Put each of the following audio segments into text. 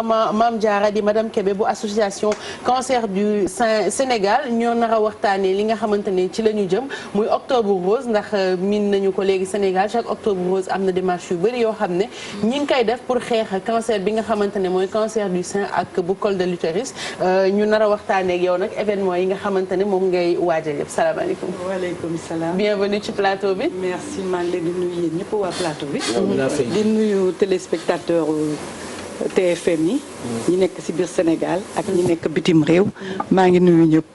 maman Mame Diarra di madame Kébé bu association cancer du sein Sénégal ñoo nar a waxtaanee li nga xamante ne ci la ñu jëm muy octobre rose ndax miin nañu ko léegi Sénégal chaque octobre rose am na démarche yu bëri yoo xam ne ñi ngi koy def pour xeex cancer bi nga xamante ne mooy cancer du sein ak bu col de l'utérus ñu nar a waxtaanee ak yow nag événement yi nga xamante ne moom ngay waajal yëpp salaamaaleykum. waaleykum salaam. bienvenue ci plateau bi. merci maa ngi leen di nuyu yéen ñëpp waa plateau bi. di nuyu téléspectateur TFM yi. ñi nekk ci biir Sénégal ak ñi nekk bitim réew. maa ngi nuyu ñëpp.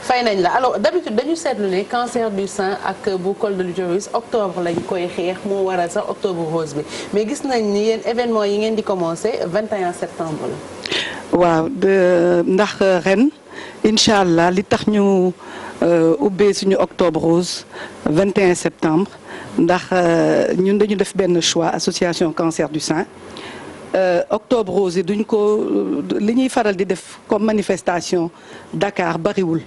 fay nañ la alors d'habitude dañu seetlu ne cancer du sein ak bu col de l'utérus octobre lañ koy xeex moo waral sax octobre rose bi mais gis nañ ni yéen événement yi ngeen di commencer 21 septembre la. waaw ndax ren incha allah li tax ñu ubbee suñu octobre rose 21 septembre ndax ñun dañu def benn choix association cancer du sein. octobre rose yi duñ ko li ñuy faral di def comme manifestation Dakar bariwul.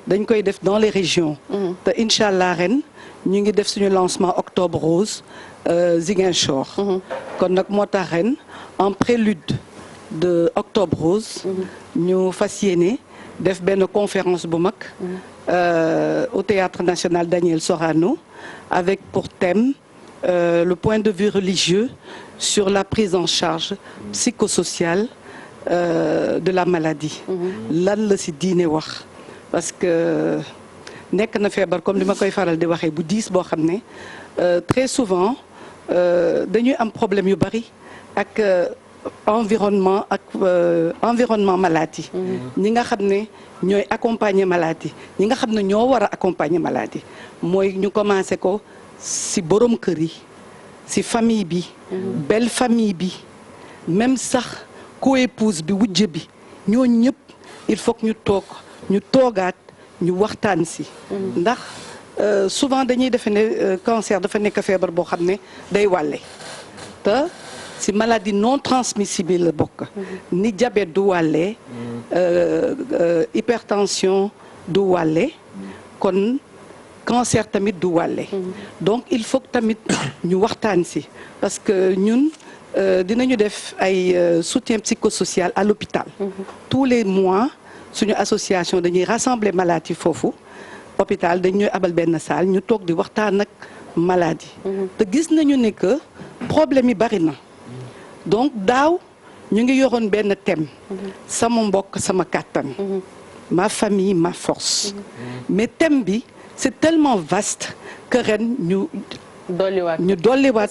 dañ koy def dans les régions. te incha allah ren ñu ngi def suñu lancement octobre rose Ziguinchor. kon nag moo tax ren en prélude de octobre rose. ñu fas yéene def benn conférence bu mag. au théâtre national Daniel Sorano avec pour thème le point de vue religieux. Sur la prise en charge psychosociale de la maladie. lan la ci diine wax parce que nekk na feebar comme li ma koy faral di waxee bu diis boo xam ne très souvent dañuy am problème yu bari ak environnement maladie. ñi nga xam ne ñooy accompagner maladie ñi nga xam ne ñoo war a accompagner maladie mooy ñu commencé ko ci borom kër yi. ci famille bi belle famille bi même sax coépouse bi wujje bi ñooñu ñëpp il faut que ñu toogaat ñu waxtaan ci ndax souvent dañuy defe ne cancer dafa nekk feebar boo xam ne day wàlle te ci maladie non transmissible la bokk ni diabète du wàlle hypertension du wàlle kon cancer tamit du wàlle donc il faut que tamit ñu waxtaan ci parce que ñun dinañu def ay soutien psychosocial à l'hôpital tous les mois suñu association dañuy rassembler malades yi foofu hôpital dañuy abal benn salle ñu toog di waxtaan ak malades yi te gis nañu ne que problème yi bari na donc daaw ñu ngi yoroon benn thème sama mbokk sama kàttan ma famille ma force mais thème bi c'est tellement vaste que ren ñu dolliwaat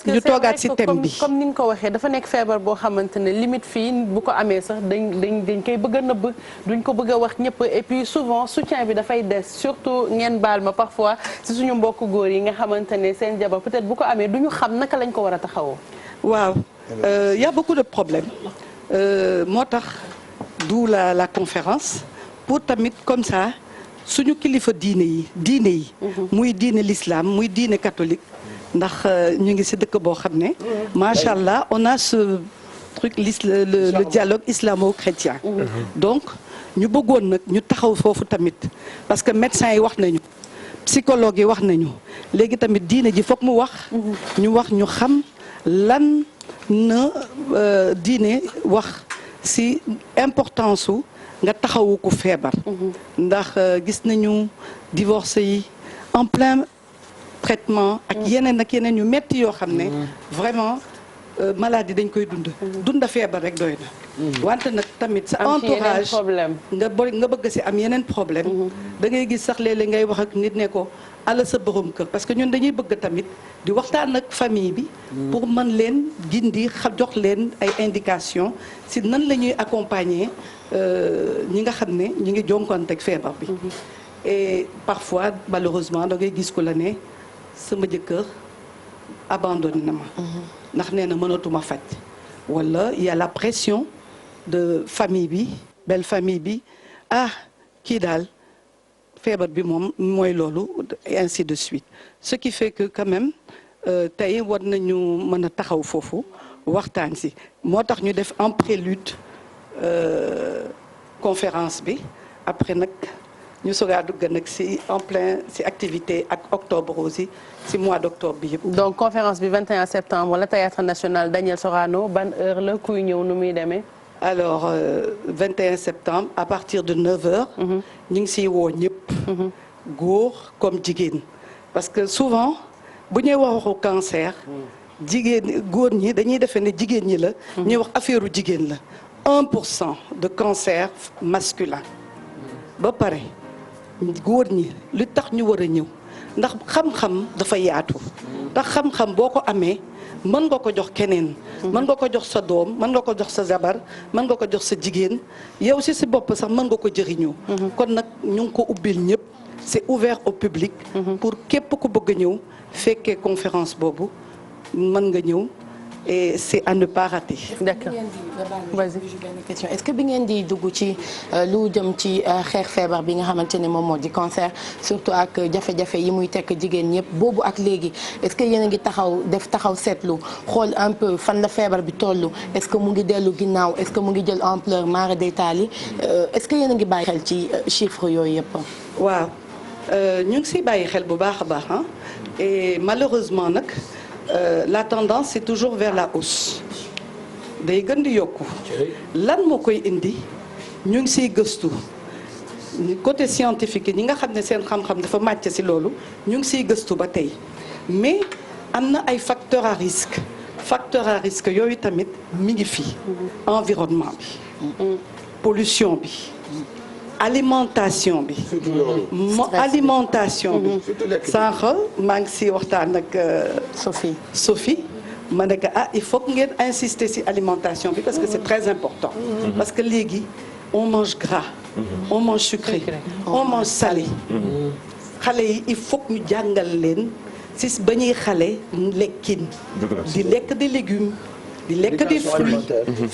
ñu toogaat ci thème bi. comme ni nga ko waxee dafa nekk feebar boo xamante ne limite fii bu ko amee sax dañ koy bëgg a nëbb duñ ko bëgg a wax ñëpp et puis souvent soutien bi dafay des surtout ngeen baal ma parfois ci suñu mbokku góor yi nga xamante ne seen jabar peut-être bu ko amee duñu xam naka lañ ko war a taxawoo. waaw y a beaucoup de problèmes moo tax d'où la conférence pour tamit comme ça. suñu kilifa diine yi muy diine l'islam muy diine catholique ndax ñu ngi ci dëkk boo xam ne macha allah on a ce truc le dialogue islamo-chrétien donc ñu bëggoon nag ñu taxaw foofu tamit parce que médecins yi wax nañu psychologues yi wax nañu léegi tamit diine ji foog mu wax ñu xam lan na diine wax ci importance su nga taxawu ko feebar ndax gis nañu divorce yi en plein traitement ak yeneen yu metti yoo xam ne vraiment maladie dañ koy dunda feebar rek doy na wante nag tamit sa entourage nga bëgg ci am yeneen problème da ngay gis sax léeg-léeg ngay wax ak nit ne ko ala sa borom kër parce que ñun dañuy bëgg tamit di waxtaan ak famille bi pour mën leen gindi jox leen ay indication ci nan la ñuy accompagner ñi nga xam ne ñi ngi jonkonteeg feebar bi et parfois malheureusement da ngay gis ko la ne sama jëkkër abandonné na ma ndax nee na mënatuma faj wala il y a la pression de famille bi belle famille bi kii daal feebar bi moom mooy loolu et ainsi de suite ce qui fait que quand même tey war nañu mën a taxaw foofu waxtaan ci moo tax ñu def en prélude conférence bi après nag ñu soog a dugg nag ci en plein ci activité ak octobre aussi ci mois d'octobre bi yëpp. donc conférence bi 21 septembre wala théâtre national Daniel Sorano ban heure la kuy ñëw nu muy demee. alors 21 septembre à partir de 9h. ñu ngi siy woo ñëpp. góor comme jigéen. parce que souvent bu ñuy waxu cancer. jigéen góor ñi dañuy defee ne jigéen ñi la. ñuy wax affaire u jigéen la. 1% de cancer masculin. ba pare góor ñi lu tax ñu war a ñëw ndax xam-xam dafa yaatu. ndax xam-xam boo ko amee mën nga ko jox keneen. mën nga ko jox sa doom mën nga ko jox sa jabar mën nga ko jox sa jigéen yow si bopp sax mën nga ko jëriñoo. kon nag ñu ngi ko ubbil ñëpp c'est ouvert au public. pour képp ku bëgg a ñëw fekkee conférence boobu mën nga ñëw. et c'est à ne pas rater. D'accord. Vas-y. Question. Est-ce que bi ngeen di dugg ci lu jëm ci xeex feebar bi nga xamante ne moom moo di cancer surtout ak jafe-jafe yi muy tekk jigéen ñëpp boobu ak léegi est-ce que yéen a ngi taxaw seetlu xool un peu fan la feebar bi toll est-ce que mu ngi dellu ginnaaw est-ce que mu ngi jël ampleur mara détaillée est-ce que yéen a ngi bàyyi xel ci chiffres yooyu yëpp. waaw ñu ngi siy bàyyi xel bu baax a baax et malheureusement nag. La tendance c'est toujours vers la hausse day gën di yokku lan moo koy indi ñu ngi siy gëstu côté scientifique yi ñi nga xam ne seen xam-xam dafa màcc si loolu ñu ngi siy gëstu ba tey mais am na ay facteurs à risque yooyu tamit mi ngi fi environnement bi pollution bi alimentation bi sànq maa ngi si waxtaan ak Sophie ma ne il faut que ngeen insister si alimentation bi parce que c'est très important parce que léegi on mange gras on mange sucré on mange salé xale yi il faut que ñu jàngal leen si ba ñuy xale lekkin di lekk des légumes di lekk des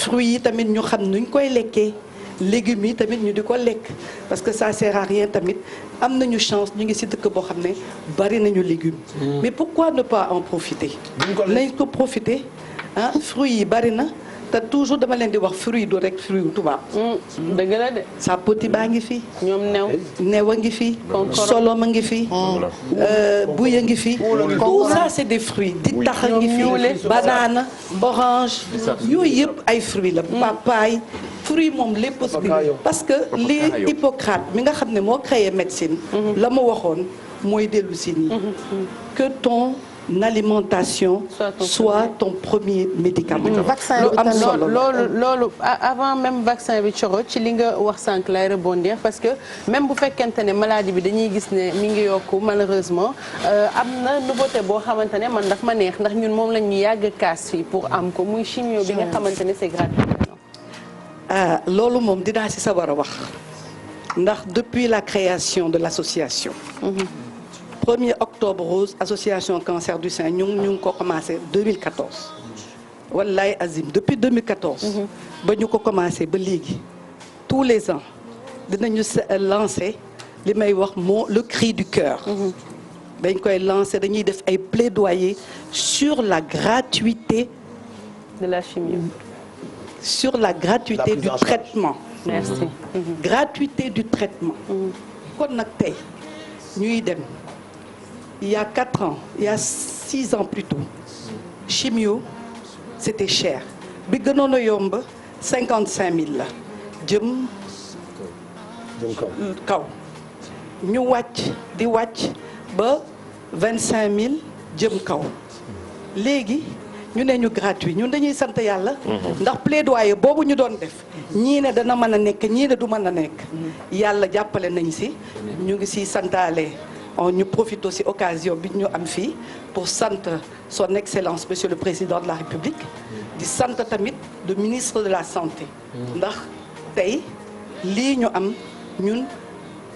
fruits yi tamit ñu xam nuñ koy lekkee légumes yi tamit ñu di ko lekk parce que ça sert à rien tamit am nañu chance ñu ngi ci dëkk boo xam ne bari nañu légumes. mais pourquoi ne pas en profiter. nañ ko profiter fruits yi bari na te toujours dama leen di wax fruits yi du rek fruits yu tubaab. dëgg la de. sapoti baa ngi fi. ñoom new a ngi fi. solom a ngi fi. buy a ngi fi. tout ça c'est des fruits. dittax a ngi fi banane orange. yooyu yëpp ay fruits la. papaye. fruit moom lépp parce que li Hippocrate mi nga xam ne moo créé médecine la ma waxoon mooy dellu si nii que ton alimentation soit ton premier médicament. vaccin bi tamit loolu avant même vaccin bi coro ci li nga wax sànq lay rebondir parce que même bu fekkente ne maladie bi dañuy gis ne mi ngi yokku malheureusement am na nouveauté boo xamante ne man daf ma neex ndax ñun moom la ñu yàgg kaas fii pour am ko muy chimio bi nga xamante ne c'est gratuit. loolu moom dinaa ci sawar a wax ndax depuis la création de l'association 1er octobre rose association cancer du sein ñu ngi ko commencé 2014 wallaay azim depuis 2014 ba ñu ko commencé ba léegi tous les ans dinañu lancer li may wax le cri du cœur dañ koy lancer dañuy def ay plaidoyer sur la gratuité de la chimio. Sur la gratuité du traitement. Merci. Gratuité du traitement. kon nag tey ñuy dem il y a 4 ans il y a 6 ans plutôt chimio c'était cher bi gënoon a yomb 55 000 la jëm kaw ñu wàcc di wàcc ba 25 000 jëm kaw léegi. ñu ne ñu gratuit ñun dañuy sant yàlla. ndax plaidoyer boobu ñu doon def. ñii ne dana mën a nekk ñii ne du mën a nekk. yàlla jàppale nañ si. ñu ngi si santaale ñu profite aussi occasion bi ñu am fii pour sant son excellence monsieur le président de la république. di sant tamit le ministre de la santé. ndax tey lii ñu am ñun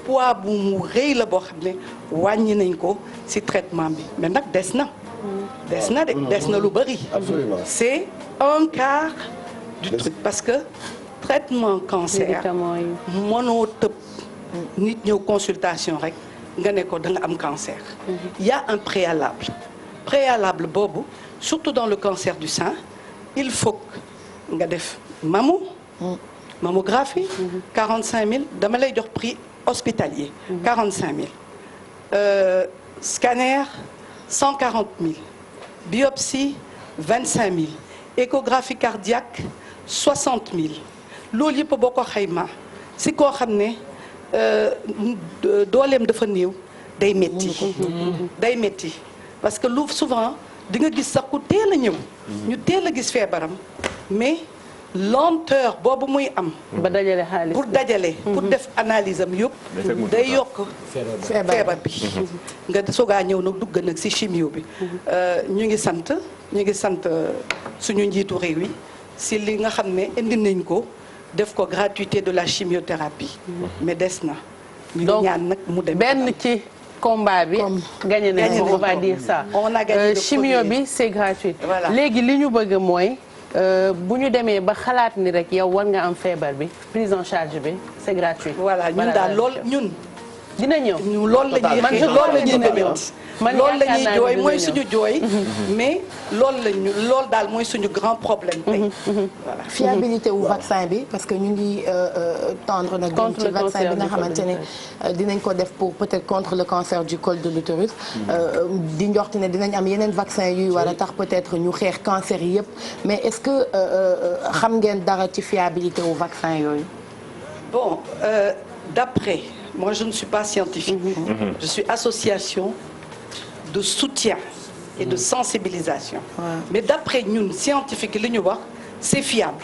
poids bu mu rëy la boo xam ne wàññi nañ ko si traitement bi mais nag des na. des na lu bari. c'est un quart du truc parce que traitement cancer mënoo tëb nit ñëw consultation rek nga ne ko da nga am cancer. il y a un préalable boobu surtout dans le cancer du sein il faut nga def mammographie 45 000 dama lay jox prix hospitalier 45 000 scanner 140 000 biopsie 25 000 échographie cardiaque 60 000 loolu yëpp boo ko xaymaa si koo xam ne dooleem dafa néew day metti day metti parce que lu souvent di nga gis sax ku teel a ñëw ñu teel a gis feebaram mais lenteur boobu muy am ba dajale xaalis pour dajale pour def analyse am yëpp day yokk feebar bi nga soogaa ñëw nag dugg nag ci chimio bi ñu ngi sant suñu njiitu réew yi ci li nga xam ne indi nañ ko def ko gratuité de la chimiothérapie mais des na ñu ñaan nag mu dem benn ci combat bi gagné nañ ko on va dire ça on a gagné chimio bi c'est gratuit voilà léegi li ñu bëgg mooy bu ñu demee ba xalaat ni rek yow war nga am feebar bi prise en charge bi c'est gratuit. voilà ñun daal lool ñun. dina ñëw loolu la ñuy xëy loolu la ñuy bébét loolu la ñuy jooy mooy suñu jooy mais loolu daal mooy suñu grand problème tey voilà fiabilité wu vaccin bi parce que ñu ngi tendre nag ci vaccin bi nga xamante ne dinañ ko def pour peut-être contre le cancer du col de l'utérus di njorti ne dinañ am yeneen vaccin yuy war a tax peut-être ñu xeex cancer yi yëpp mais est-ce que xam ngeen dara ci fiabilité wu vaccin yooyu bon d'après moi je ne suis pas scientifique je suis association de soutien et de sensibilisation mais d'après ñun scientifique li ñu wax c'est fiable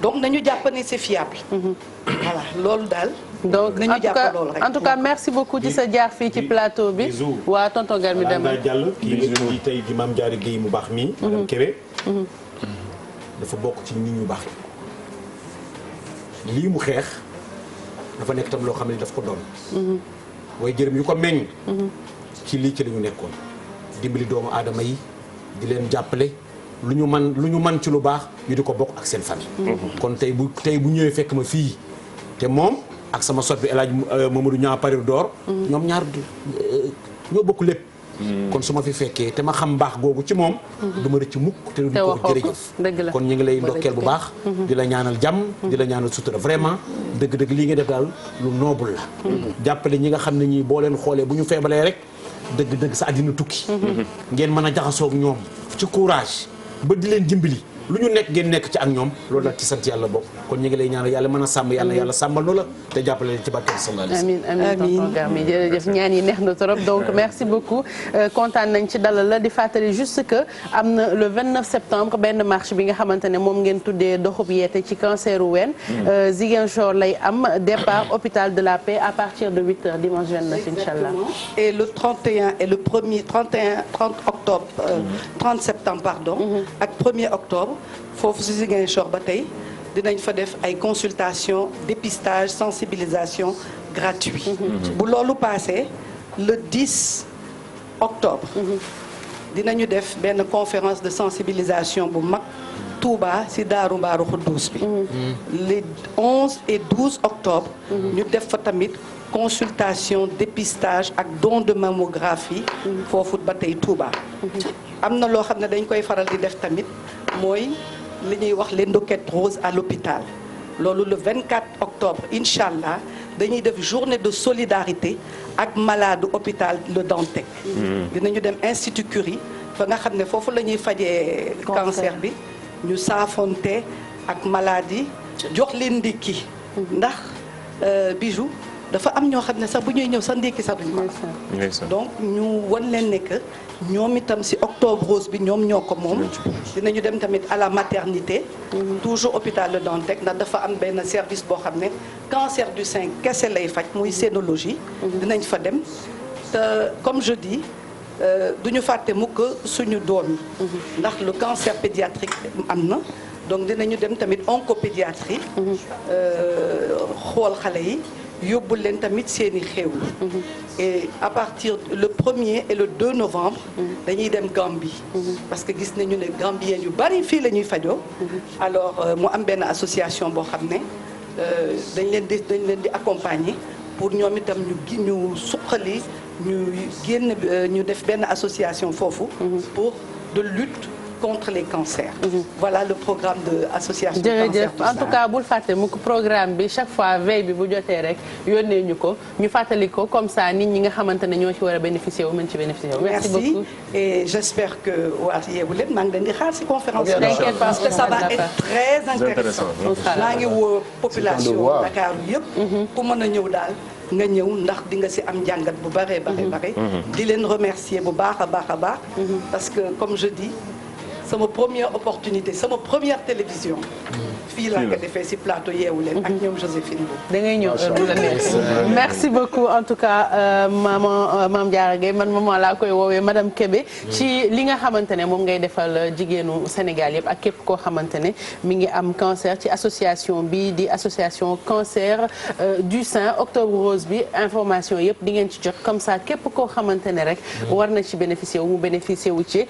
donc nañu jàpp ne c'est fiable voilà loolu daal donc nañu jàpp loolu rek en tout cas merci beaucoup ci sa jaar fii ci plateau bi waa tonton Gar mi dem jàll kii nga tey di Mame Diarra Guèye mu baax mi madame Kébé dafa bokk ci nit ñu baax lii mu xeex dafa nekk tam loo xam ne daf ko doon waaye jërëm yu ko meññ ci lii ci la ñu nekkoon dimbali doomu aadama yi di leen jàppale lu ñu man ci lu baax ñu di ko bokk ak seen famille kon tey bu ñëwee fekk ma fii te moom ak sama sot bi El Hadj Mamadou Niang Parir d'Or ñoom ñaar ñoo bokk lépp kon su ma fi fekkee te ma xam mbaax googu ci moom du ma rëcc mukk te du ko jërëjëf kon ñu ngi lay ndokkeel bu baax di la ñaanal jàmm di la ñaanal sutura vraiment dëgg-dëgg lii nga def daal lu noble la jàppale ñi nga xam ne ñii boo leen xoolee bu ñu feebalee rek dëgg-dëgg sa àddina tukki ngeen mën a jaxasoo ak ñoom ci courage ba di leen dimbali lu ñu nekk ngeen nekk ci ak ñoom loolu nag ci sant yàlla bokk kon ñu ngi lay ñaanal yàlla mën a sàmm yàlla sàmmal nu la te jàppale leen ci barke sallallahu alayhi wa sallam amiin tonton Garmi jërëjëf ñaan yi neex na trop donc merci beaucoup kontaan nañ ci dalal la di fàttali juste que am na le 29 septembre benn marche bi nga xamante ne moom ngeen tuddee doxub yeete ci cancer u ween Ziguinchor lay am départ hôpital de la Paix à partir de 8h dimanche 29 inchallah et le 31 et le 30 octobre 30 septembre pardon ak 1er octobre foofu si Ziguinchor ba tey dinañ fa def ay consultation dépistage sensibilisation gratuit bu loolu passé le 10 octobre dinañu def benn conférence de sensibilisation bu mag Touba si Daaru Mbaaru Xuddus bi les 11 et 12 octobre ñu def fa tamit consultation dépistage ak don de mammographie foofu ba tey Touba am na loo xam ne dañ koy faral di def tamit mooy li ñuy wax l'endoquête rose à l'hôpital loolu le 24 octobre incha allah dañuy def journée de solidarité ak malade hôpital Le Dantec dinañu dem Institut Curie fa nga xam ne foofu la ñuy fajee cancer bi ñu saafonte ak maladie jox leen ndékki ndax bijou dafa am ñoo xam ne sax bu ñuy ñëw sax ndékki sax duñu ko donc ñu wan leen ne que ñoom itam ci octobre rose bi ñoom ñoo ko moom dinañu dem tamit à la maternité toujours hôpital Le Dantec ndax dafa am benn service boo xam ne cancer du sein kese lay faj muy sénologie dinañ fa dem te comme je dis duñu fàtte mukk suñu doom yi ndax le cancer pédiatrique am na donc dinañu dem tamit oncopédiatrie xool xale yi yóbbu leen tamit seeni xéewlu et à partir le 1er et le 2 novembre dañuy dem Gambie parce que gis nañu ne Gambien yu bari fii la ñuy fajoo alors mu am benn association boo xam ne dañ leen di accompagner pour ñoom itam ñu suqali ñu génn ñu def benn association foofu pour de lutte contre les cancers. Voilà le programme de association. jërëjëf en tout cas bul fàtte mu ko programme bi chaque fois veille bi bu jotee rek yónnee ñu ko ñu fàttali ko comme ça nit ñi nga xamante ne ñoo ci war a bénéficier wu mën ci bénéficier wu. merci beaucoup et j'espère que waa Yeewu Leen maa ngi leen di xaar ci conférence bi. t'inquiète pas parce que ça va être très intéressant. maa ngi woo population Dakar yëpp. ku mën a ñëw daal. nga ñëw ndax di nga ci am jàngat bu bare bare. di leen remercier bu baax a baax a baax. parce que comme je dis sama première opportunité sama première télévision. fii laa ko defee ci plateau Yeewu Leen ak ñoom Joséphine Bo. da ngay ñëw heure bu la neex. merci beaucoup en tout cas Mame Diarra Gueye man maman laa koy woowee madame Kébé. ci li nga xamante ne moom ngay defal jigéenu Sénégal yëpp ak képp koo xamante ne mi ngi am cancer ci association bi di association cancer du sein octobre rose bi information yëpp di ngeen ci jot comme ça képp koo xamante ne rek war na ci bénéficier wu mu bénéficier wu ci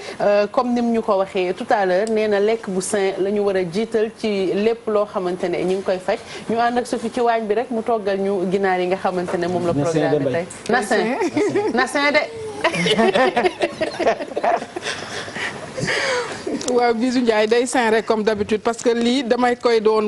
comme ni mu ñu ko waxee tout à l'heure nee na lekk bu sain la ñu war a jiital ci lépp loo xamante ne ñu ngi koy faj ñu ànd ak Sophie ci waañ bi rek mu toggal ñu ginaar yi nga xamante ne moom la programme bi tey na sain de waaw Bijou Ndiaye day sain rek comme d'habitude parce que lii damay koy doon